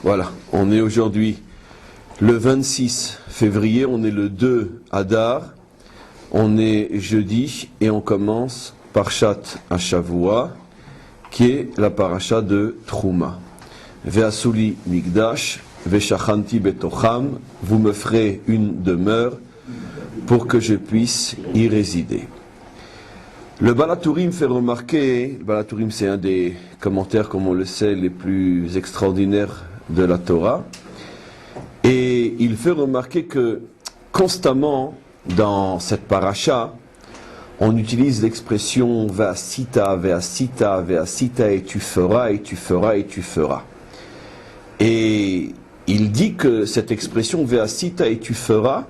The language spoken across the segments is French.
Voilà, on est aujourd'hui le 26 février, on est le 2 Adar, on est jeudi et on commence Parshat Hashavua, qui est la paracha de Trouma. Ve'asuli Migdash, ve'shachanti betocham, vous me ferez une demeure pour que je puisse y résider. Le Baal HaTurim fait remarquer, le Baal HaTurim c'est un des commentaires, comme on le sait, les plus extraordinaires de la Torah, et il fait remarquer que constamment dans cette paracha, on utilise l'expression ve'asita, ve'asita, ve'asita, et tu feras, et tu feras, et tu feras. Et il dit que cette expression ve'asita, et tu feras,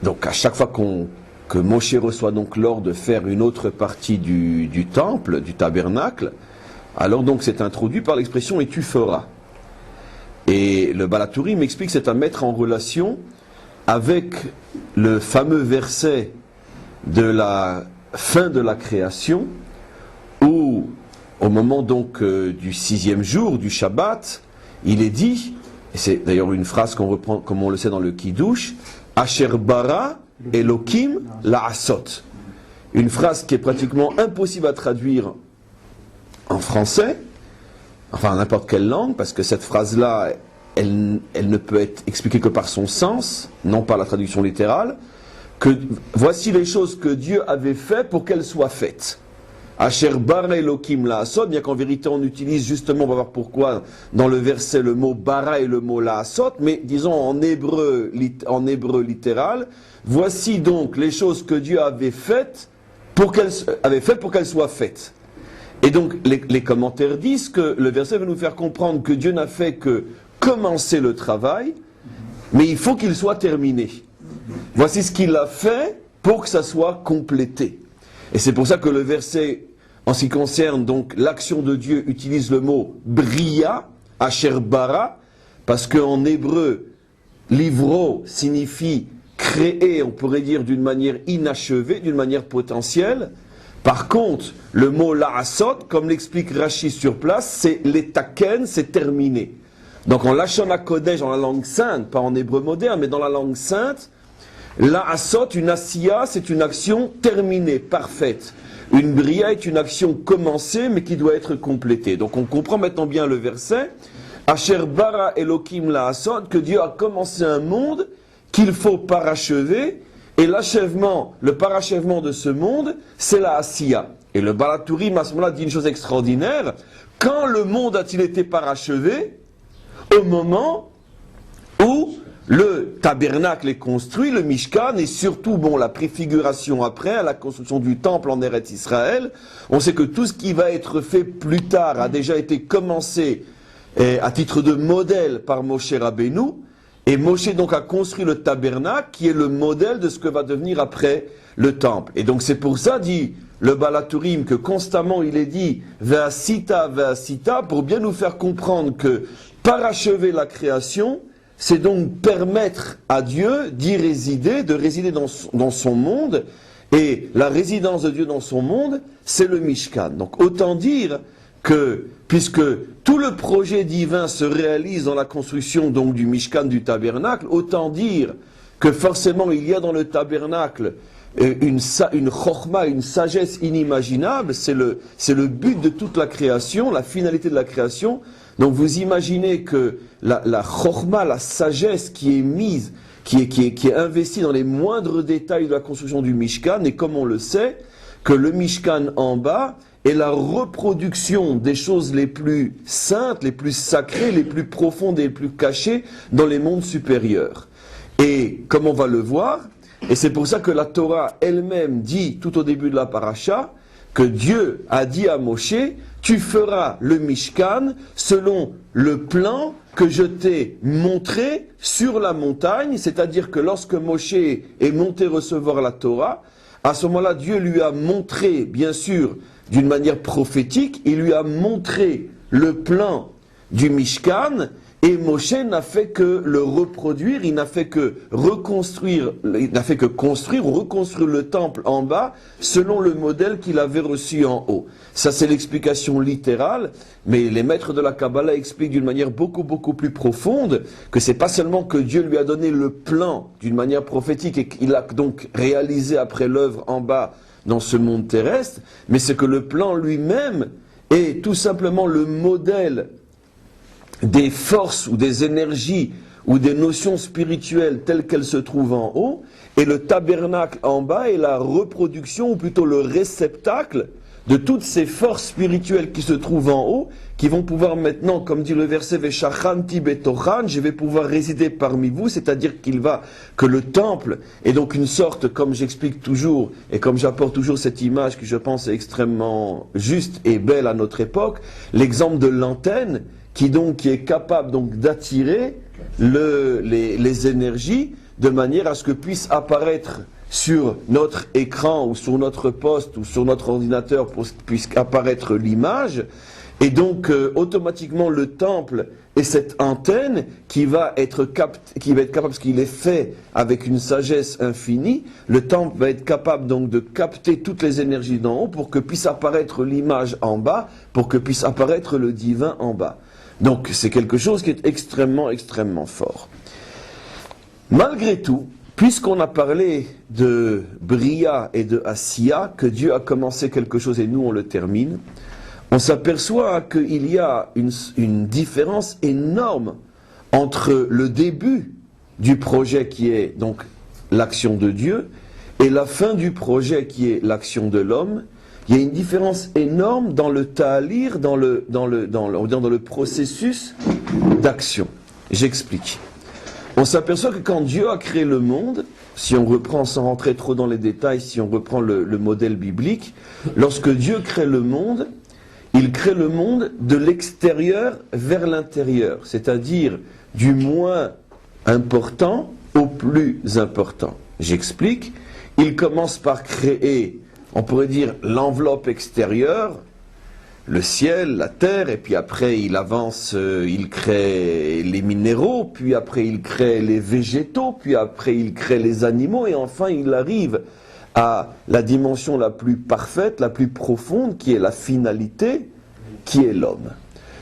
donc à chaque fois que Moshe reçoit donc l'ordre de faire une autre partie du temple, du tabernacle, alors donc c'est introduit par l'expression et tu feras. Et le Baal HaTurim m'explique que c'est à mettre en relation avec le fameux verset de la fin de la création, où au moment donc du 6e jour, du Shabbat, il est dit, et c'est d'ailleurs une phrase qu'on reprend comme on le sait dans le Kiddush, Asher bara Elokim la'asot. Une phrase qui est pratiquement impossible à traduire en français, enfin n'importe quelle langue, parce que cette phrase-là, elle ne peut être expliquée que par son sens, non par la traduction littérale, que voici les choses que Dieu avait fait pour qu'elles soient faites. Asher bara Elokim la'asot, bien qu'en vérité on utilise justement, on va voir pourquoi, dans le verset le mot bara et le mot la'asot, mais disons en hébreu littéral, voici donc les choses que Dieu avait faites pour qu'elles soient faites. Et donc les commentaires disent que le verset veut nous faire comprendre que Dieu n'a fait que commencer le travail, mais il faut qu'il soit terminé. Voici ce qu'il a fait pour que ça soit complété. Et c'est pour ça que le verset, en ce qui concerne donc l'action de Dieu, utilise le mot bria, asher bara, parce qu'en hébreu, livro signifie créer, on pourrait dire d'une manière inachevée, d'une manière potentielle. Par contre, le mot la'asot, comme l'explique Rashi sur place, c'est letaken, c'est terminé. Donc en Lashon HaKodesh, dans la langue sainte, pas en hébreu moderne, mais dans la langue sainte, la'asot, une asiya, c'est une action terminée, parfaite. Une bria est une action commencée, mais qui doit être complétée. Donc on comprend maintenant bien le verset, Asher bara Elokim la'asot, que Dieu a commencé un monde qu'il faut parachever, et l'achèvement, le parachèvement de ce monde, c'est la asiya. Et le Baal HaTurim à ce moment-là dit une chose extraordinaire, quand le monde a-t-il été parachevé? Au moment où le tabernacle est construit, le Mishkan, et surtout, la préfiguration après, à la construction du temple en Eretz Israël, on sait que tout ce qui va être fait plus tard a déjà été commencé à titre de modèle par Moshe Rabbeinu, et Moshe donc a construit le tabernacle qui est le modèle de ce que va devenir après le temple. Et donc c'est pour ça, dit le Baal HaTurim, que constamment il est dit Ve'asita, Ve'asita, pour bien nous faire comprendre que parachever la création, c'est donc permettre à Dieu d'y résider, de résider dans son monde, et la résidence de Dieu dans son monde, c'est le Mishkan. Donc autant dire que, puisque tout le projet divin se réalise dans la construction donc du Mishkan, du tabernacle, autant dire que forcément il y a dans le tabernacle une chokhma, une sagesse inimaginable, c'est le but de toute la création, la finalité de la création. Donc vous imaginez que la chokhma, la sagesse qui est mise, qui est investie dans les moindres détails de la construction du Mishkan, et comme on le sait, que le Mishkan en bas est la reproduction des choses les plus saintes, les plus sacrées, les plus profondes et les plus cachées dans les mondes supérieurs. Et comme on va le voir, et c'est pour ça que la Torah elle-même dit tout au début de la paracha, que Dieu a dit à Moshe, tu feras le Mishkan selon le plan que je t'ai montré sur la montagne, c'est-à-dire que lorsque Moshe est monté recevoir la Torah, à ce moment-là, Dieu lui a montré, bien sûr, d'une manière prophétique, il lui a montré le plan du Mishkan, Et Moshe n'a fait que le reproduire, il n'a fait que reconstruire, il n'a fait que construire ou reconstruire le temple en bas selon le modèle qu'il avait reçu en haut. Ça c'est l'explication littérale, mais les maîtres de la Kabbalah expliquent d'une manière beaucoup plus profonde que c'est pas seulement que Dieu lui a donné le plan d'une manière prophétique et qu'il a donc réalisé après l'œuvre en bas dans ce monde terrestre, mais c'est que le plan lui-même est tout simplement le modèle des forces ou des énergies ou des notions spirituelles telles qu'elles se trouvent en haut, et le tabernacle en bas est la reproduction, ou plutôt le réceptacle de toutes ces forces spirituelles qui se trouvent en haut, qui vont pouvoir maintenant, comme dit le verset Veshachanti betochan, je vais pouvoir résider parmi vous, c'est-à-dire que le temple est donc une sorte, comme j'explique toujours, et comme j'apporte toujours cette image que je pense est extrêmement juste et belle à notre époque, l'exemple de l'antenne, qui est capable donc d'attirer les énergies de manière à ce que puisse apparaître sur notre écran ou sur notre poste ou sur notre ordinateur puisse apparaître l'image, et donc automatiquement le temple est cette antenne qui va être capable, parce qu'il est fait avec une sagesse infinie, le temple va être capable donc de capter toutes les énergies d'en haut pour que puisse apparaître l'image en bas, pour que puisse apparaître le divin en bas. Donc c'est quelque chose qui est extrêmement fort. Malgré tout, puisqu'on a parlé de Bria et de Asiya, que Dieu a commencé quelque chose et nous on le termine, on s'aperçoit qu'il y a une différence énorme entre le début du projet qui est donc l'action de Dieu et la fin du projet qui est l'action de l'homme. Il y a une différence énorme dans le ta'alir, dans le processus d'action. J'explique. On s'aperçoit que quand Dieu a créé le monde, si on reprend sans rentrer trop dans les détails, si on reprend le modèle biblique, lorsque Dieu crée le monde, il crée le monde de l'extérieur vers l'intérieur, c'est-à-dire du moins important au plus important. J'explique. Il commence par créer, on pourrait dire, l'enveloppe extérieure, le ciel, la terre, et puis après il avance, il crée les minéraux, puis après il crée les végétaux, puis après il crée les animaux, et enfin il arrive à la dimension la plus parfaite, la plus profonde, qui est la finalité, qui est l'homme.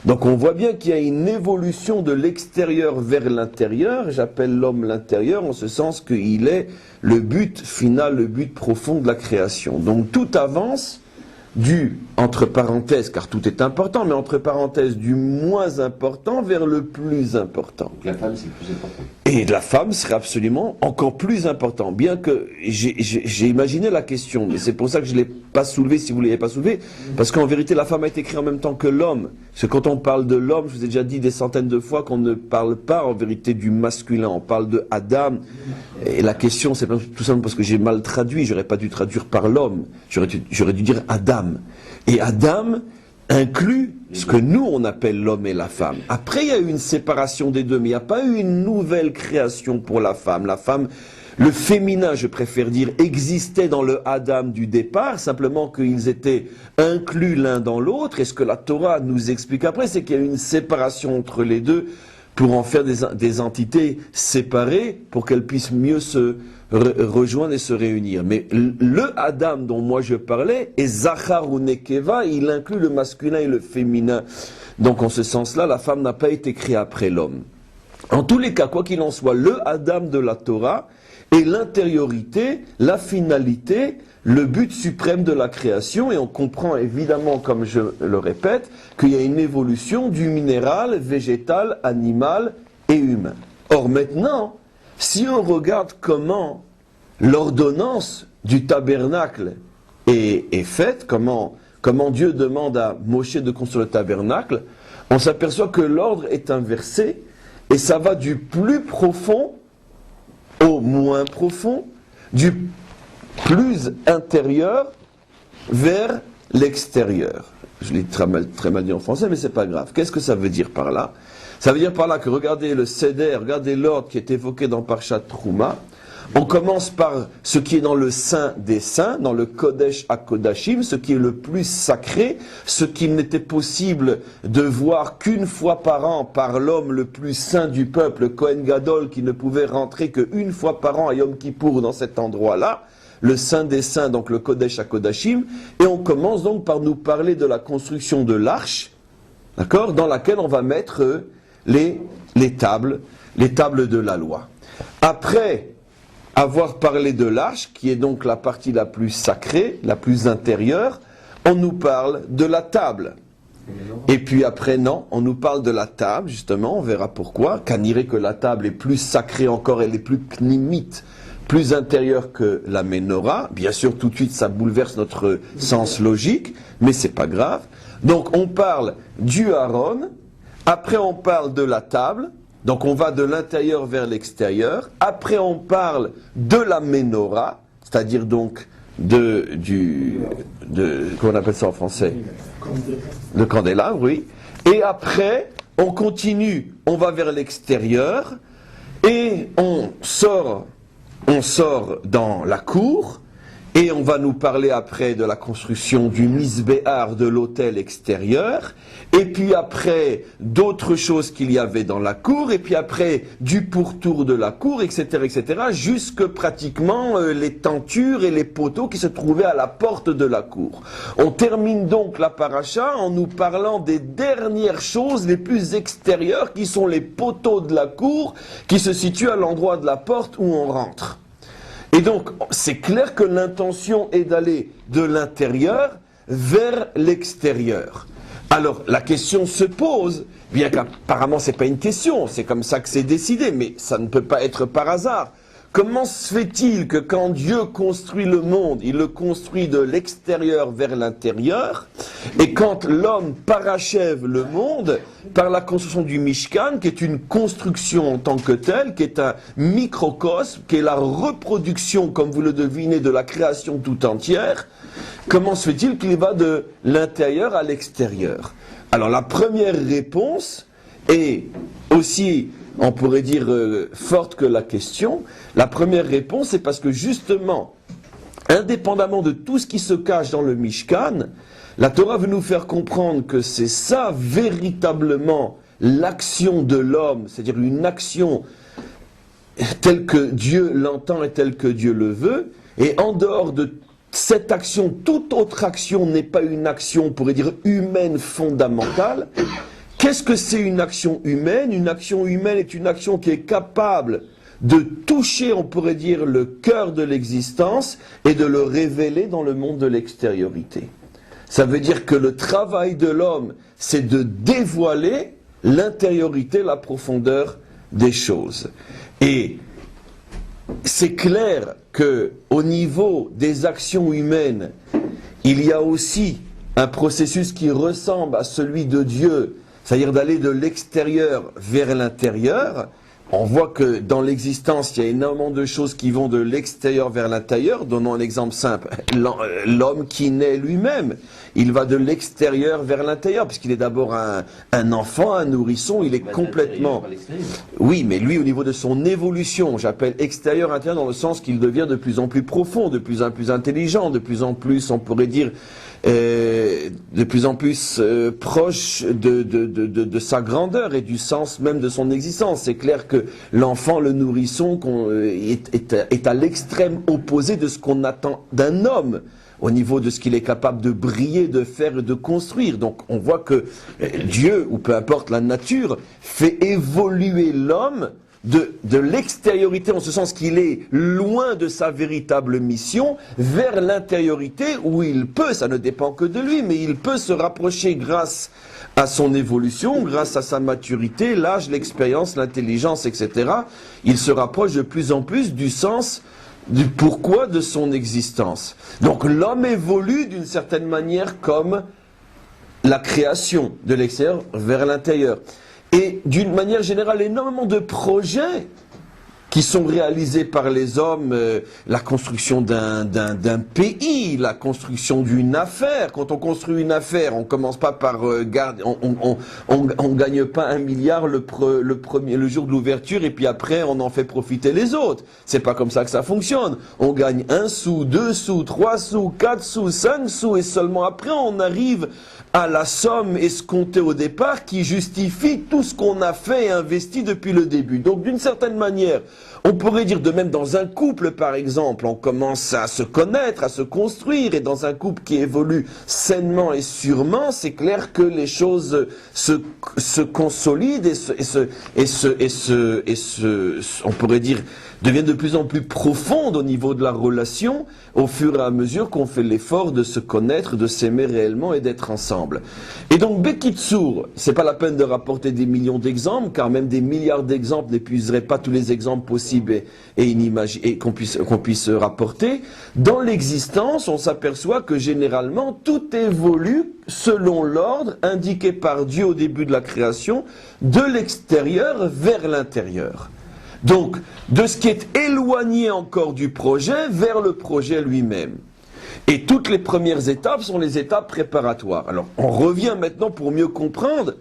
Donc on voit bien qu'il y a une évolution de l'extérieur vers l'intérieur. J'appelle l'homme l'intérieur en ce sens qu'il est le but final, le but profond de la création. Donc tout avance du, entre parenthèses, car tout est important, mais entre parenthèses, du moins important vers le plus important. Donc la femme, c'est le plus important. Et la femme serait absolument encore plus important. Bien que j'ai imaginé la question, mais c'est pour ça que je ne l'ai pas soulevée si vous ne l'avez pas soulevée, parce qu'en vérité, la femme a été créée en même temps que l'homme. Parce que quand on parle de l'homme, je vous ai déjà dit des centaines de fois qu'on ne parle pas en vérité du masculin, on parle de Adam. Et la question, c'est tout simplement parce que j'ai mal traduit, j'aurais pas dû traduire par l'homme, j'aurais dû dire Adam. Et Adam inclut ce que nous on appelle l'homme et la femme. Après il y a eu une séparation des deux, mais il n'y a pas eu une nouvelle création pour la femme. La femme, le féminin je préfère dire, existait dans le Adam du départ, simplement qu'ils étaient inclus l'un dans l'autre. Et ce que la Torah nous explique après, c'est qu'il y a eu une séparation entre les deux pour en faire des entités séparées, pour qu'elles puissent mieux se rejoindre et se réunir. Mais le Adam dont moi je parlais est Zachar ou Nekeva, il inclut le masculin et le féminin. Donc en ce sens-là, la femme n'a pas été créée après l'homme. En tous les cas, quoi qu'il en soit, le Adam de la Torah est l'intériorité, la finalité, le but suprême de la création, et on comprend évidemment, comme je le répète, qu'il y a une évolution du minéral, végétal, animal et humain. Or maintenant, si on regarde comment l'ordonnance du tabernacle est faite, comment Dieu demande à Moshe de construire le tabernacle, on s'aperçoit que l'ordre est inversé, et ça va du plus profond au moins profond, du plus intérieur vers l'extérieur. Je l'ai très mal dit en français, mais c'est pas grave. Qu'est-ce que ça veut dire par là? Ça veut dire par là que regardez le Seder, regardez l'ordre qui est évoqué dans Parshat Trouma. On commence par ce qui est dans le Saint des Saints, dans le Kodesh HaKodashim, ce qui est le plus sacré, ce qu'il n'était possible de voir qu'une fois par an par l'homme le plus saint du peuple, le Kohen Gadol, qui ne pouvait rentrer qu'une fois par an à Yom Kippour dans cet endroit-là, le Saint des Saints, donc le Kodesh HaKodashim, et on commence donc par nous parler de la construction de l'arche, d'accord, dans laquelle on va mettre les tables de la loi. Après avoir parlé de l'arche, qui est donc la partie la plus sacrée, la plus intérieure, on nous parle de la table. Et puis après, non, on nous parle de la table, justement, on verra pourquoi. Qu'anirait que la table est plus sacrée encore, elle est plus pnimite, plus intérieure que la menorah. Bien sûr, tout de suite, ça bouleverse notre sens logique, mais c'est pas grave. Donc, on parle du Aaron, après on parle de la table, donc on va de l'intérieur vers l'extérieur. Après, on parle de la menorah, c'est-à-dire donc comment on appelle ça en français? Le candélabre, oui. Et après, on continue, on va vers l'extérieur et on sort dans la cour. Et on va nous parler après de la construction du misbéar, de l'autel extérieur, et puis après d'autres choses qu'il y avait dans la cour, et puis après du pourtour de la cour, etc., jusque pratiquement les tentures et les poteaux qui se trouvaient à la porte de la cour. On termine donc la paracha en nous parlant des dernières choses les plus extérieures, qui sont les poteaux de la cour, qui se situent à l'endroit de la porte où on rentre. Et donc, c'est clair que l'intention est d'aller de l'intérieur vers l'extérieur. Alors, la question se pose, bien qu'apparemment c'est pas une question, c'est comme ça que c'est décidé, mais ça ne peut pas être par hasard. Comment se fait-il que quand Dieu construit le monde, il le construit de l'extérieur vers l'intérieur, et quand l'homme parachève le monde par la construction du Mishkan, qui est une construction en tant que telle, qui est un microcosme, qui est la reproduction, comme vous le devinez, de la création tout entière, comment se fait-il qu'il va de l'intérieur à l'extérieur? Alors la première réponse est aussi, on pourrait dire, forte que la question. La première réponse, c'est parce que justement, indépendamment de tout ce qui se cache dans le Mishkan, la Torah veut nous faire comprendre que c'est ça véritablement l'action de l'homme, c'est-à-dire une action telle que Dieu l'entend et telle que Dieu le veut, et en dehors de cette action, toute autre action n'est pas une action, on pourrait dire, humaine fondamentale. Qu'est-ce que c'est une action humaine? Une action humaine est une action qui est capable de toucher, on pourrait dire, le cœur de l'existence et de le révéler dans le monde de l'extériorité. Ça veut dire que le travail de l'homme, c'est de dévoiler l'intériorité, la profondeur des choses. Et c'est clair que au niveau des actions humaines, il y a aussi un processus qui ressemble à celui de Dieu, c'est-à-dire d'aller de l'extérieur vers l'intérieur. On voit que dans l'existence, il y a énormément de choses qui vont de l'extérieur vers l'intérieur. Donnons un exemple simple. L'homme qui naît lui-même, il va de l'extérieur vers l'intérieur, puisqu'il est d'abord un enfant, un nourrisson, il est complètement... Oui, mais lui, au niveau de son évolution, j'appelle extérieur, intérieur, dans le sens qu'il devient de plus en plus profond, de plus en plus intelligent, de plus en plus, on pourrait dire, de plus en plus proche de sa grandeur et du sens même de son existence. C'est clair que l'enfant, le nourrisson, est à l'extrême opposé de ce qu'on attend d'un homme, au niveau de ce qu'il est capable de briller, de faire et de construire. Donc on voit que Dieu, ou peu importe la nature, fait évoluer l'homme de l'extériorité, en ce sens qu'il est loin de sa véritable mission, vers l'intériorité où il peut, ça ne dépend que de lui, mais il peut se rapprocher grâce à son évolution, grâce à sa maturité, l'âge, l'expérience, l'intelligence, etc. Il se rapproche de plus en plus du sens du pourquoi de son existence. Donc l'homme évolue d'une certaine manière comme la création de l'extérieur vers l'intérieur. Et d'une manière générale, énormément de projets qui sont réalisés par les hommes, la construction d'un pays, la construction d'une affaire. Quand on construit une affaire, on commence pas par garder, on gagne pas 1 milliard le jour de l'ouverture et puis après on en fait profiter les autres. C'est pas comme ça que ça fonctionne. On gagne 1 sou, 2 sous, 3 sous, 4 sous, 5 sous et seulement après on arrive à la somme escomptée au départ qui justifie tout ce qu'on a fait et investi depuis le début. Donc d'une certaine manière, on pourrait dire de même dans un couple par exemple, on commence à se connaître, à se construire et dans un couple qui évolue sainement et sûrement, c'est clair que les choses se consolident on pourrait dire, deviennent de plus en plus profondes au niveau de la relation au fur et à mesure qu'on fait l'effort de se connaître, de s'aimer réellement et d'être ensemble. Et donc Bekitsour, c'est pas la peine de rapporter des millions d'exemples, car même des milliards d'exemples n'épuiseraient pas tous les exemples possibles et qu'on puisse rapporter. Dans l'existence, on s'aperçoit que généralement tout évolue selon l'ordre indiqué par Dieu au début de la création, de l'extérieur vers l'intérieur. Donc, de ce qui est éloigné encore du projet vers le projet lui-même. Et toutes les premières étapes sont les étapes préparatoires. Alors, on revient maintenant pour mieux comprendre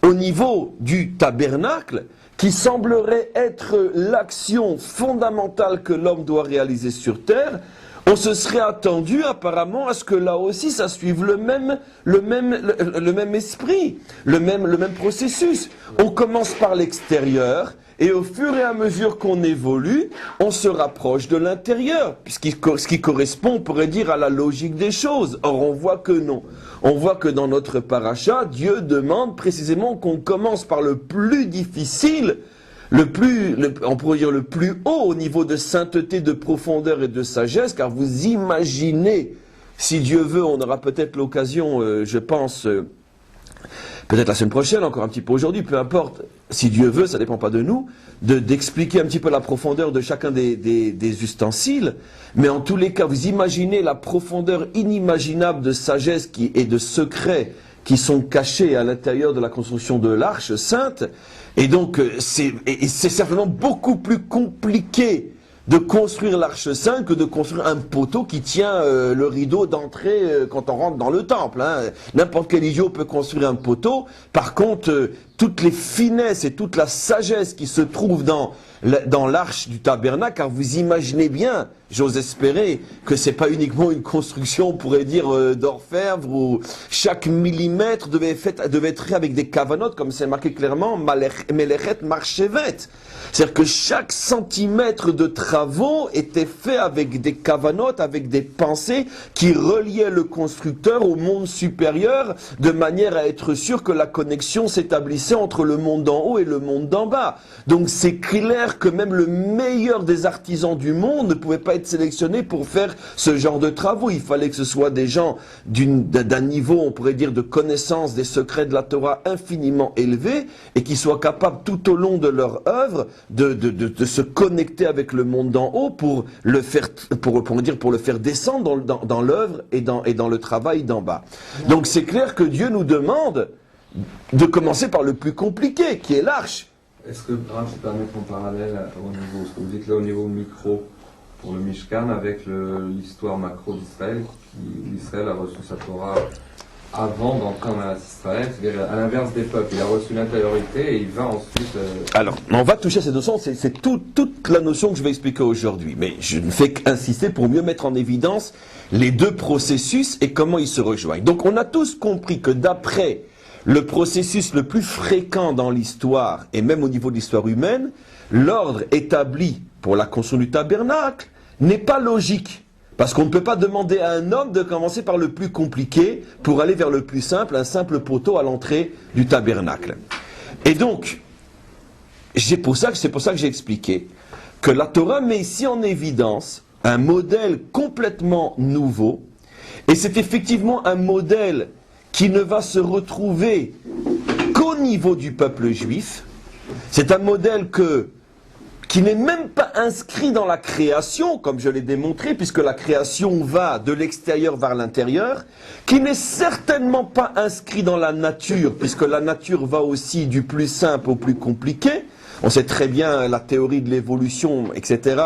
au niveau du tabernacle, qui semblerait être l'action fondamentale que l'homme doit réaliser sur terre. On se serait attendu apparemment à ce que là aussi ça suive le même esprit, le même processus. On commence par l'extérieur et au fur et à mesure qu'on évolue, on se rapproche de l'intérieur, ce qui correspond, on pourrait dire, à la logique des choses. Or on voit que non. On voit que dans notre paracha, Dieu demande précisément qu'on commence par le plus difficile, on pourrait dire le plus haut au niveau de sainteté, de profondeur et de sagesse, car vous imaginez, si Dieu veut, on aura peut-être l'occasion, je pense, peut-être la semaine prochaine, encore un petit peu aujourd'hui, peu importe, si Dieu veut, ça ne dépend pas de nous, d'expliquer un petit peu la profondeur de chacun des ustensiles, mais en tous les cas, vous imaginez la profondeur inimaginable de sagesse et de secrets qui sont cachés à l'intérieur de la construction de l'arche sainte. Et donc, c'est certainement beaucoup plus compliqué de construire l'arche sainte que de construire un poteau qui tient le rideau d'entrée quand on rentre dans le temple. Hein. N'importe quel idiot peut construire un poteau. Par contre, toutes les finesses et toute la sagesse qui se trouvent dans l'arche du tabernacle, car vous imaginez bien, j'ose espérer, que c'est pas uniquement une construction, on pourrait dire, d'orfèvre, où chaque millimètre devait être fait avec des cavanotes, comme c'est marqué clairement, Melechet Marchevet. C'est-à-dire que chaque centimètre de travaux était fait avec des cavanotes, avec des pensées qui reliaient le constructeur au monde supérieur, de manière à être sûr que la connexion s'établissait entre le monde d'en haut et le monde d'en bas. Donc c'est clair que même le meilleur des artisans du monde ne pouvait pas être sélectionné pour faire ce genre de travaux. Il fallait que ce soit des gens d'un niveau, on pourrait dire, de connaissance des secrets de la Torah infiniment élevé et qui soient capables tout au long de leur œuvre de se connecter avec le monde d'en haut pour le faire descendre dans l'œuvre et dans le travail d'en bas. Donc c'est clair que Dieu nous demande de commencer par le plus compliqué, qui est l'arche. Est-ce que tu peux mettre en parallèle au niveau, ce que vous dites là au niveau micro pour le Mishkan avec l'histoire macro d'Israël, où Israël a reçu sa Torah avant d'entrer en Israël, c'est-à-dire à l'inverse des peuples, il a reçu l'intériorité et il va ensuite... Alors, on va toucher à ces notions, c'est toute la notion que je vais expliquer aujourd'hui, mais je ne fais qu'insister pour mieux mettre en évidence les deux processus et comment ils se rejoignent. Donc on a tous compris que d'après le processus le plus fréquent dans l'histoire, et même au niveau de l'histoire humaine, l'ordre établi pour la construction du tabernacle n'est pas logique. Parce qu'on ne peut pas demander à un homme de commencer par le plus compliqué pour aller vers le plus simple, un simple poteau à l'entrée du tabernacle. Et donc, c'est pour ça que j'ai expliqué que la Torah met ici en évidence un modèle complètement nouveau, et c'est effectivement un modèle qui ne va se retrouver qu'au niveau du peuple juif. C'est un modèle qui n'est même pas inscrit dans la création, comme je l'ai démontré, puisque la création va de l'extérieur vers l'intérieur, qui n'est certainement pas inscrit dans la nature, puisque la nature va aussi du plus simple au plus compliqué. On sait très bien la théorie de l'évolution, etc.,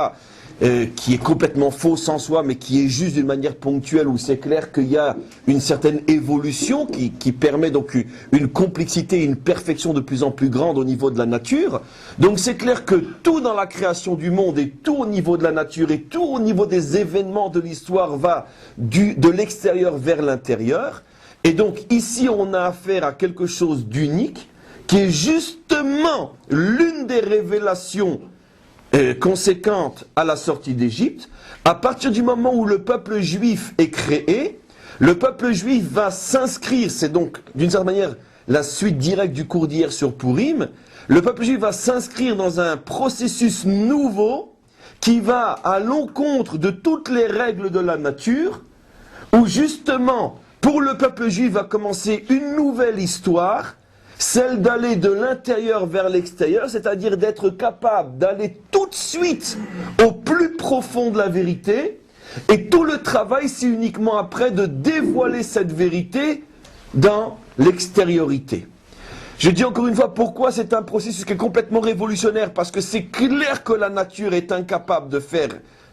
qui est complètement fausse en soi, mais qui est juste d'une manière ponctuelle, où c'est clair qu'il y a une certaine évolution qui permet donc une complexité, une perfection de plus en plus grande au niveau de la nature. Donc c'est clair que tout dans la création du monde et tout au niveau de la nature et tout au niveau des événements de l'histoire va de l'extérieur vers l'intérieur. Et donc ici on a affaire à quelque chose d'unique, qui est justement l'une des révélations conséquente à la sortie d'Égypte. À partir du moment où le peuple juif est créé, le peuple juif va s'inscrire, c'est donc d'une certaine manière la suite directe du cours d'hier sur Purim, le peuple juif va s'inscrire dans un processus nouveau qui va à l'encontre de toutes les règles de la nature, où justement, pour le peuple juif va commencer une nouvelle histoire, celle d'aller de l'intérieur vers l'extérieur, c'est-à-dire d'être capable d'aller tout de suite au plus profond de la vérité, et tout le travail, c'est uniquement après de dévoiler cette vérité dans l'extériorité. Je dis encore une fois pourquoi c'est un processus qui est complètement révolutionnaire, parce que c'est clair que la nature est incapable de faire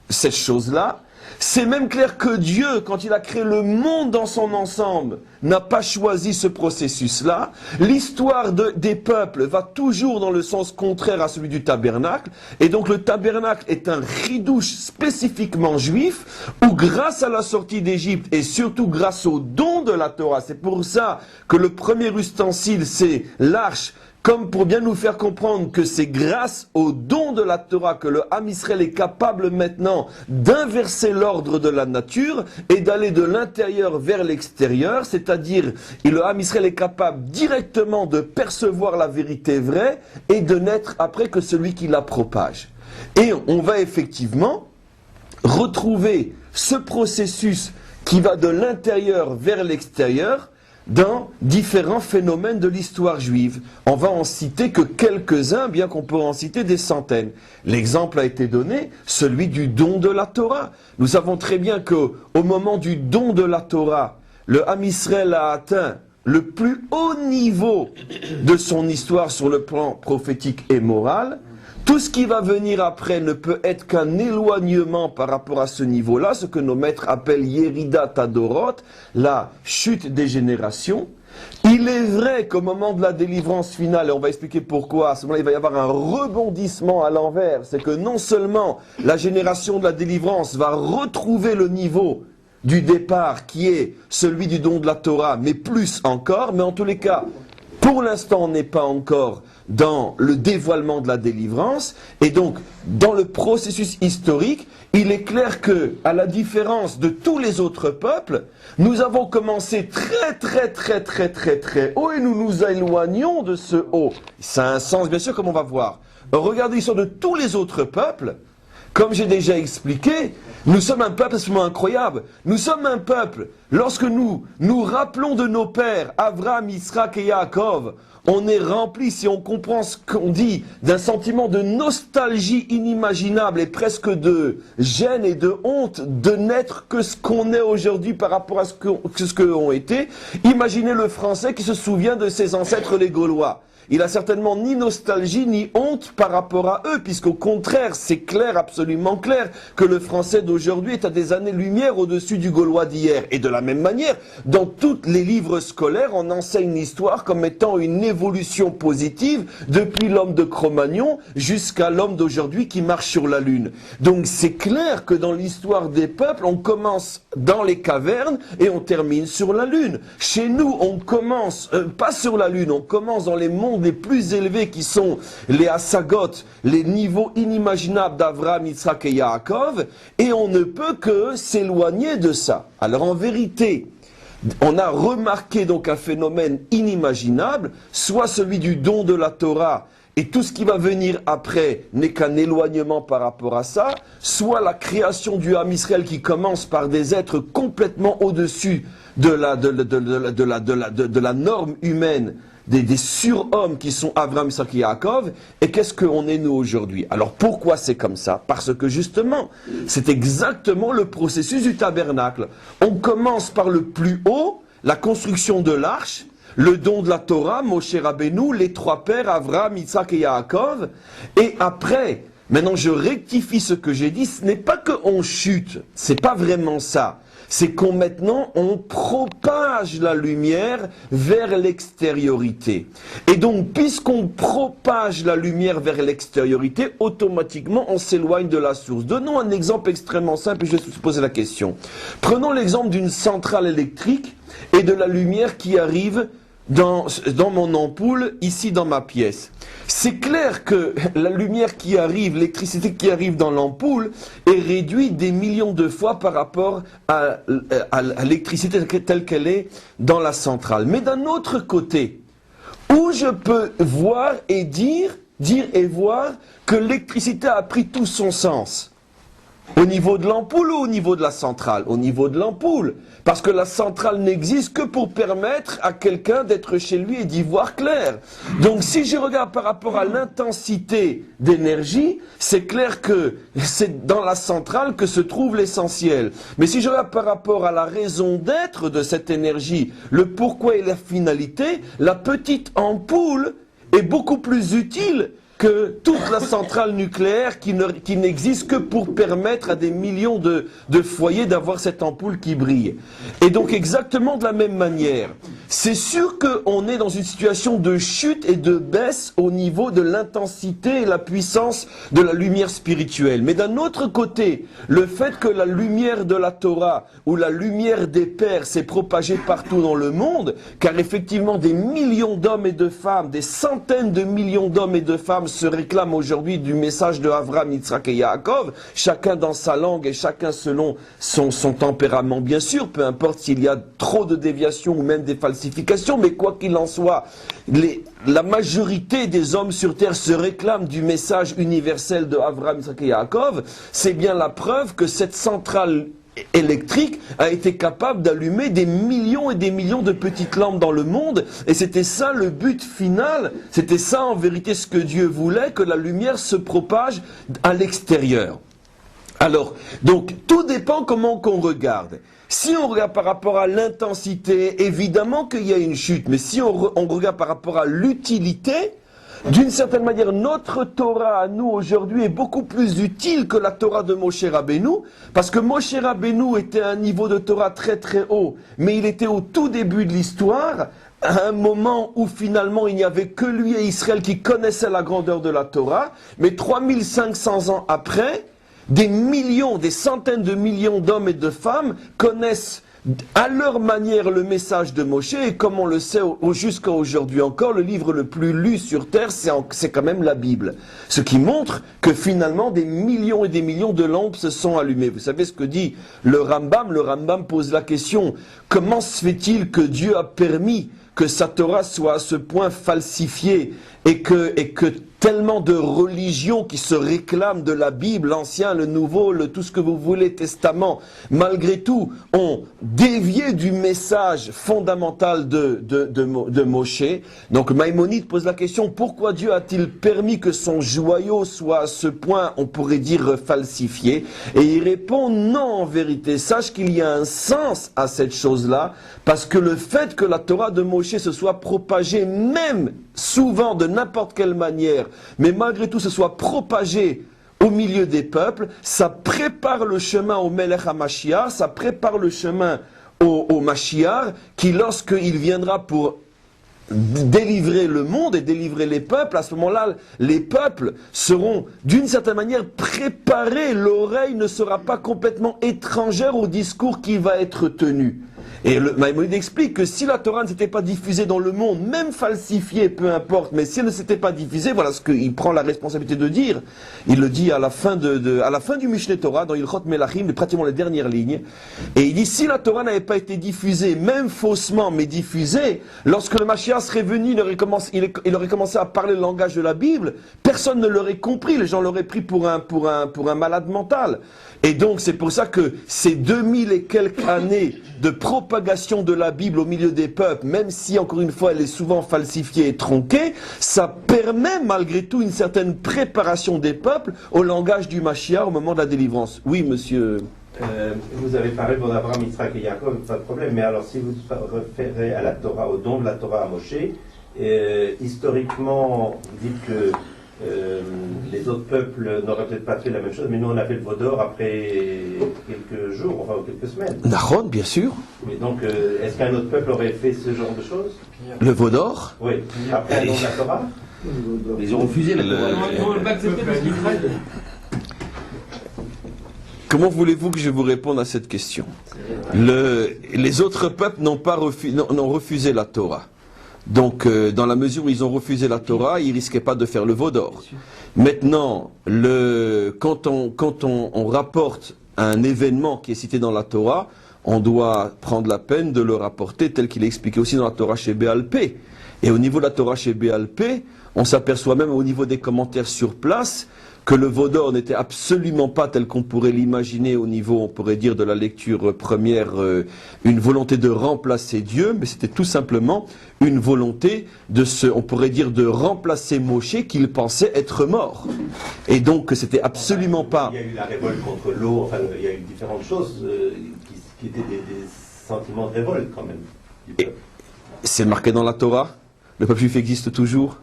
cette chose-là. C'est même clair que Dieu, quand il a créé le monde dans son ensemble, n'a pas choisi ce processus-là. L'histoire des peuples va toujours dans le sens contraire à celui du tabernacle. Et donc le tabernacle est un chidouche spécifiquement juif, où grâce à la sortie d'Égypte et surtout grâce au don de la Torah, c'est pour ça que le premier ustensile c'est l'arche, comme pour bien nous faire comprendre que c'est grâce au don de la Torah que le Ham Israël est capable maintenant d'inverser l'ordre de la nature et d'aller de l'intérieur vers l'extérieur, c'est-à-dire le Ham Israël est capable directement de percevoir la vérité vraie et de n'être après que celui qui la propage. Et on va effectivement retrouver ce processus qui va de l'intérieur vers l'extérieur dans différents phénomènes de l'histoire juive. On va en citer que quelques-uns, bien qu'on peut en citer des centaines. L'exemple a été donné, celui du don de la Torah. Nous savons très bien qu'au moment du don de la Torah, le Ham Israël a atteint le plus haut niveau de son histoire sur le plan prophétique et moral. Tout ce qui va venir après ne peut être qu'un éloignement par rapport à ce niveau-là, ce que nos maîtres appellent Yerida Tadorot, la chute des générations. Il est vrai qu'au moment de la délivrance finale, et on va expliquer pourquoi, à ce moment-là il va y avoir un rebondissement à l'envers, c'est que non seulement la génération de la délivrance va retrouver le niveau du départ qui est celui du don de la Torah, mais plus encore, mais en tous les cas, pour l'instant on n'est pas encore dans le dévoilement de la délivrance, et donc dans le processus historique, il est clair que, à la différence de tous les autres peuples, nous avons commencé très haut et nous nous éloignons de ce haut. Ça a un sens, bien sûr, comme on va voir. Regardez l'histoire de tous les autres peuples. Comme j'ai déjà expliqué, nous sommes un peuple absolument incroyable. Nous sommes un peuple, lorsque nous nous rappelons de nos pères, Abraham, Isaac et Yaakov, on est rempli, si on comprend ce qu'on dit, d'un sentiment de nostalgie inimaginable et presque de gêne et de honte de n'être que ce qu'on est aujourd'hui par rapport à ce qu'ont été. Imaginez le Français qui se souvient de ses ancêtres les Gaulois. Il a certainement ni nostalgie ni honte par rapport à eux, puisqu'au contraire, c'est clair, absolument clair, que le Français d'aujourd'hui est à des années-lumière au-dessus du Gaulois d'hier. Et de la même manière, dans tous les livres scolaires, on enseigne l'histoire comme étant une évolution positive depuis l'homme de Cro-Magnon jusqu'à l'homme d'aujourd'hui qui marche sur la Lune. Donc c'est clair que dans l'histoire des peuples, on commence dans les cavernes et on termine sur la Lune. Chez nous, on commence, pas sur la Lune, on commence dans les mondes les plus élevés qui sont les Assagot, les niveaux inimaginables d'Avraham, Yitzhak et Yaakov, et on ne peut que s'éloigner de ça. Alors en vérité, on a remarqué donc un phénomène inimaginable, soit celui du don de la Torah, et tout ce qui va venir après n'est qu'un éloignement par rapport à ça, soit la création du Ham Israël qui commence par des êtres complètement au-dessus de la norme humaine, des surhommes qui sont Avraham, Isaac et Yaakov. Et qu'est-ce qu'on est nous aujourd'hui? Alors pourquoi c'est comme ça? Parce que justement, c'est exactement le processus du tabernacle. On commence par le plus haut, la construction de l'arche. le don de la Torah, Moshe Rabbeinu, les trois pères, Avraham, Yitzhak et Yaakov, et après, maintenant je rectifie ce que j'ai dit, ce n'est pas qu'on chute, c'est pas vraiment ça. C'est qu'on maintenant, on propage la lumière vers l'extériorité. Et donc, puisqu'on propage la lumière vers l'extériorité, automatiquement, on s'éloigne de la source. Donnons un exemple extrêmement simple et je vais vous poser la question. Prenons l'exemple d'une centrale électrique et de la lumière qui arrive dans mon ampoule, ici dans ma pièce. C'est clair que la lumière qui arrive, l'électricité qui arrive dans l'ampoule est réduite des millions de fois par rapport à l'électricité telle qu'elle est dans la centrale. Mais d'un autre côté, où je peux voir et dire et voir que l'électricité a pris tout son sens. Au niveau de l'ampoule ou au niveau de la centrale? Au niveau de l'ampoule. Parce que la centrale n'existe que pour permettre à quelqu'un d'être chez lui et d'y voir clair. Donc si je regarde par rapport à l'intensité d'énergie, c'est clair que c'est dans la centrale que se trouve l'essentiel. Mais si je regarde par rapport à la raison d'être de cette énergie, le pourquoi et la finalité, la petite ampoule est beaucoup plus utile que toute la centrale nucléaire qui n'existe que pour permettre à des millions de foyers d'avoir cette ampoule qui brille. Et donc exactement de la même manière, c'est sûr qu'on est dans une situation de chute et de baisse au niveau de l'intensité et la puissance de la lumière spirituelle. Mais d'un autre côté, le fait que la lumière de la Torah ou la lumière des pères s'est propagée partout dans le monde, car effectivement des millions d'hommes et de femmes, des centaines de millions d'hommes et de femmes se réclament aujourd'hui du message de Avraham, Yitzhak et Yaakov, chacun dans sa langue et chacun selon son tempérament bien sûr, peu importe s'il y a trop de déviations ou même des falsifications, mais quoi qu'il en soit, la majorité des hommes sur terre se réclament du message universel de Avraham, Yitzhak et Yaakov. C'est bien la preuve que cette centrale électrique a été capable d'allumer des millions et des millions de petites lampes dans le monde, et c'était ça le but final, c'était ça en vérité ce que Dieu voulait, que la lumière se propage à l'extérieur. Alors, donc, tout dépend comment qu'on regarde. Si on regarde par rapport à l'intensité, évidemment qu'il y a une chute, mais si on regarde par rapport à l'utilité, d'une certaine manière, notre Torah à nous aujourd'hui est beaucoup plus utile que la Torah de Moshe Rabbeinu, parce que Moshe Rabbeinu était à un niveau de Torah très très haut, mais il était au tout début de l'histoire, à un moment où finalement il n'y avait que lui et Israël qui connaissaient la grandeur de la Torah, mais 3500 ans après, des millions, des centaines de millions d'hommes et de femmes connaissent à leur manière le message de Moshe, et comme on le sait jusqu'à aujourd'hui encore, le livre le plus lu sur terre, c'est quand même la Bible. Ce qui montre que finalement des millions et des millions de lampes se sont allumées. Vous savez ce que dit le Rambam? Le Rambam pose la question, comment se fait-il que Dieu a permis que sa Torah soit à ce point falsifiée et que tellement de religions qui se réclament de la Bible, l'Ancien, le Nouveau, tout ce que vous voulez, Testament, malgré tout, ont dévié du message fondamental de Moshe. Donc Maïmonide pose la question, pourquoi Dieu a-t-il permis que son joyau soit à ce point, on pourrait dire, falsifié? Et il répond, non, en vérité, sache qu'il y a un sens à cette chose-là, parce que le fait que la Torah de Moshe se soit propagée, même souvent de n'importe quelle manière, mais malgré tout ce soit propagé au milieu des peuples, ça prépare le chemin au Melech HaMashiach, ça prépare le chemin au Mashiach, qui lorsqu'il viendra pour délivrer le monde et délivrer les peuples, à ce moment-là, les peuples seront d'une certaine manière préparés, l'oreille ne sera pas complètement étrangère au discours qui va être tenu. Et le Maïmonide explique que si la Torah ne s'était pas diffusée dans le monde, même falsifiée, peu importe, mais si elle ne s'était pas diffusée, voilà ce qu'il prend la responsabilité de dire. Il le dit à la fin du Mishneh Torah, dans Ilchot Melachim, pratiquement les dernières lignes. Et il dit, si la Torah n'avait pas été diffusée, même faussement, mais diffusée, lorsque le Mashiach serait venu, il aurait commencé à parler le langage de la Bible, personne ne l'aurait compris, les gens l'auraient pris pour un malade mental. Et donc c'est pour ça que ces 2000 et quelques années de propagation de la Bible au milieu des peuples, même si encore une fois elle est souvent falsifiée et tronquée, ça permet malgré tout une certaine préparation des peuples au langage du Mashiach au moment de la délivrance. Oui, monsieur. Vous avez parlé d'Abraham, Yitzhak et Yaakov, pas de problème, mais alors si vous référez à la Torah, au don de la Torah à Moshe, historiquement, vous dites que les autres peuples n'auraient peut-être pas fait la même chose, mais nous on a fait le veau d'or après quelques jours, enfin quelques semaines. Nahon, bien sûr. Mais donc, est-ce qu'un autre peuple aurait fait ce genre de choses? Le veau d'or. Oui, après le don de la Torah. Ils ont refusé la Torah. Ils n'ont pas accepté parce qu'ils craignent. Comment voulez-vous que je vous réponde à cette question? Les autres peuples n'ont refusé la Torah. Donc, dans la mesure où ils ont refusé la Torah, ils risquaient pas de faire le veau d'or. Maintenant, quand on rapporte un événement qui est cité dans la Torah, on doit prendre la peine de le rapporter tel qu'il est expliqué aussi dans la Torah chez Béalpé. Et au niveau de la Torah chez Béalpé, on s'aperçoit même au niveau des commentaires sur place que le veau d'or n'était absolument pas tel qu'on pourrait l'imaginer au niveau, on pourrait dire, de la lecture première, une volonté de remplacer Dieu, mais c'était tout simplement une volonté on pourrait dire, de remplacer Moshe qu'il pensait être mort. Et donc, c'était absolument pas... Il y a eu la révolte contre l'eau, enfin, il y a eu différentes choses qui étaient des sentiments de révolte quand même. Et c'est marqué dans la Torah? Le peuple juif existe toujours?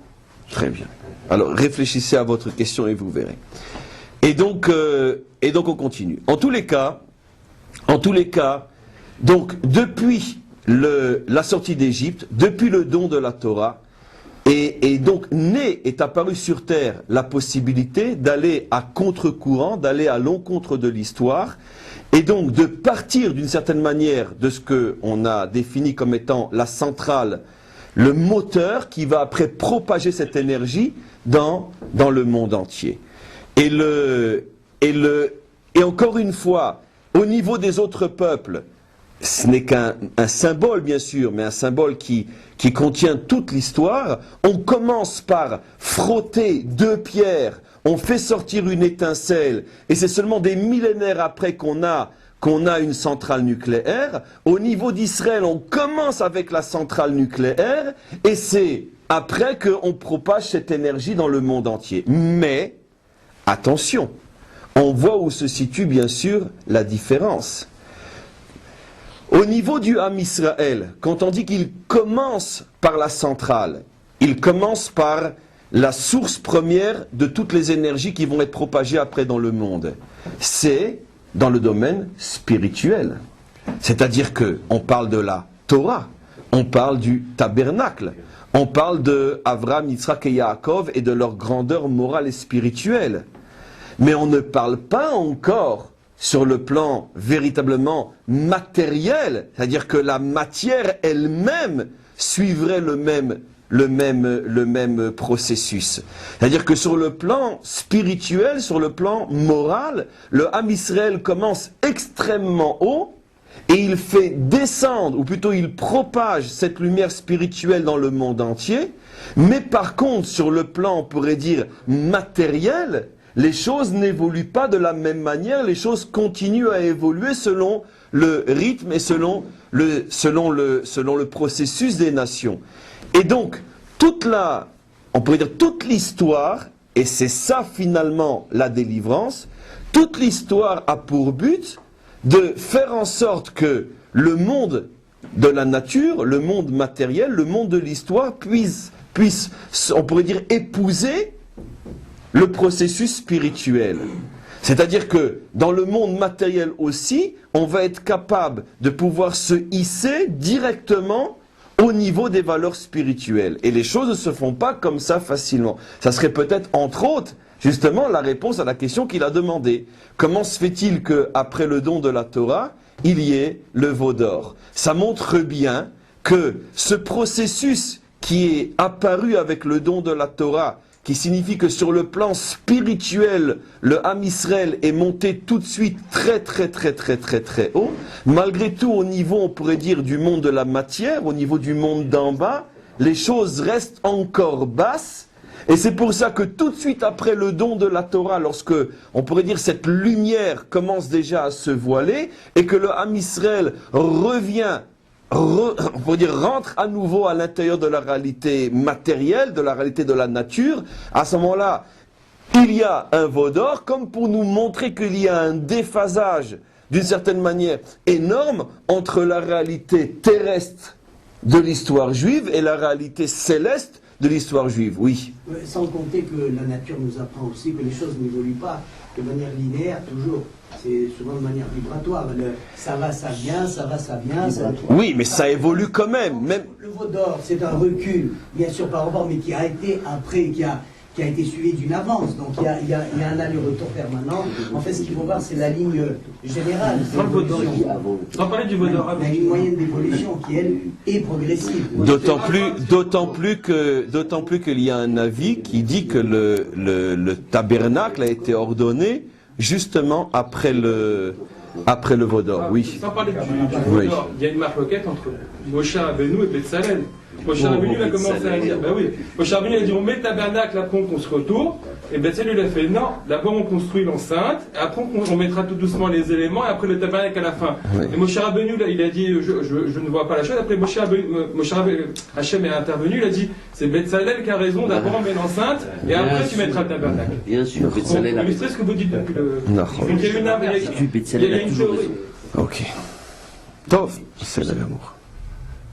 Très bien. Alors réfléchissez à votre question et vous verrez. Et donc on continue. En tous les cas, donc depuis la sortie d'Égypte, depuis le don de la Torah, et donc est apparue sur terre la possibilité d'aller à contre-courant, d'aller à l'encontre de l'histoire, et donc de partir d'une certaine manière de ce qu'on a défini comme étant la centrale, le moteur qui va après propager cette énergie dans le monde entier. Et encore une fois, au niveau des autres peuples, ce n'est qu'un symbole bien sûr, mais un symbole qui contient toute l'histoire. On commence par frotter deux pierres, on fait sortir une étincelle, et c'est seulement des millénaires après qu'on a une centrale nucléaire. Au niveau d'Israël, on commence avec la centrale nucléaire, et c'est après qu'on propage cette énergie dans le monde entier. Mais, attention, on voit où se situe bien sûr la différence. Au niveau du Ham Israël, quand on dit qu'il commence par la centrale, il commence par la source première de toutes les énergies qui vont être propagées après dans le monde. C'est dans le domaine spirituel. C'est-à-dire qu'on parle de la Torah, on parle du tabernacle, on parle de Abraham, Yitzhak et Yaakov et de leur grandeur morale et spirituelle. Mais on ne parle pas encore sur le plan véritablement matériel, c'est-à-dire que la matière elle-même suivrait le même processus. C'est-à-dire que sur le plan spirituel, sur le plan moral, le Ham Israël commence extrêmement haut et il fait descendre, ou plutôt il propage cette lumière spirituelle dans le monde entier, mais par contre sur le plan, on pourrait dire, matériel, les choses n'évoluent pas de la même manière, les choses continuent à évoluer selon le rythme et selon le processus des nations. Et donc, on pourrait dire toute l'histoire, et c'est ça finalement la délivrance, toute l'histoire a pour but de faire en sorte que le monde de la nature, le monde matériel, le monde de l'histoire puisse, on pourrait dire, épouser le processus spirituel. C'est-à-dire que dans le monde matériel aussi, on va être capable de pouvoir se hisser directement au niveau des valeurs spirituelles. Et les choses ne se font pas comme ça facilement. Ça serait peut-être, entre autres, justement, la réponse à la question qu'il a demandée. Comment se fait-il qu'après le don de la Torah, il y ait le veau d'or? Ça montre bien que ce processus qui est apparu avec le don de la Torah, qui signifie que sur le plan spirituel, le Ham Israël est monté tout de suite très haut. Malgré tout, au niveau, on pourrait dire, du monde de la matière, au niveau du monde d'en bas, les choses restent encore basses. Et c'est pour ça que tout de suite après le don de la Torah, lorsque, on pourrait dire, cette lumière commence déjà à se voiler, et que le Ham Israël revient, on pourrait dire, rentre à nouveau à l'intérieur de la réalité matérielle, de la réalité de la nature, à ce moment-là, il y a un veau d'or, comme pour nous montrer qu'il y a un déphasage d'une certaine manière, énorme entre la réalité terrestre de l'histoire juive et la réalité céleste de l'histoire juive. Oui. Sans compter que la nature nous apprend aussi que les choses n'évoluent pas de manière linéaire toujours. C'est souvent de manière vibratoire. Ça va, ça vient, ça va, ça vient. Oui, mais ça évolue quand même. Le veau d'or, c'est un recul, bien sûr par rapport, mais qui a été après, qui a été suivi d'une avance. Donc il y a un aller-retour permanent. En fait, ce qu'il faut voir, c'est la ligne générale. Sans parler du veau d'or. Il y a une moyenne d'évolution qui, elle, est progressive. D'autant plus qu'il y a un avis qui dit que le tabernacle a été ordonné justement après le veau d'or. Oui. Sans parler du veau d'or, il y a une marloquette entre Moshe Rabbeinu et Betzalel. Moshe Rabbeinu a commencé à dire, Moshe Rabbeinu a dit on met le tabernacle, après on construit autour. Et Betzalel lui a fait non, d'abord on construit l'enceinte, et après on mettra tout doucement les éléments, et après le tabernacle à la fin. Oui. Et Moshe Rabbeinu, il a dit je ne vois pas la chose. Après Hachem est intervenu, il a dit c'est Betzalel qui a raison, d'abord on met l'enceinte, et après tu mettras le tabernacle. Bien sûr, Betzalel a raison. C'est ce que vous dites depuis le. Non. Donc il y a une théorie. Ok. Tov, c'est l'amour.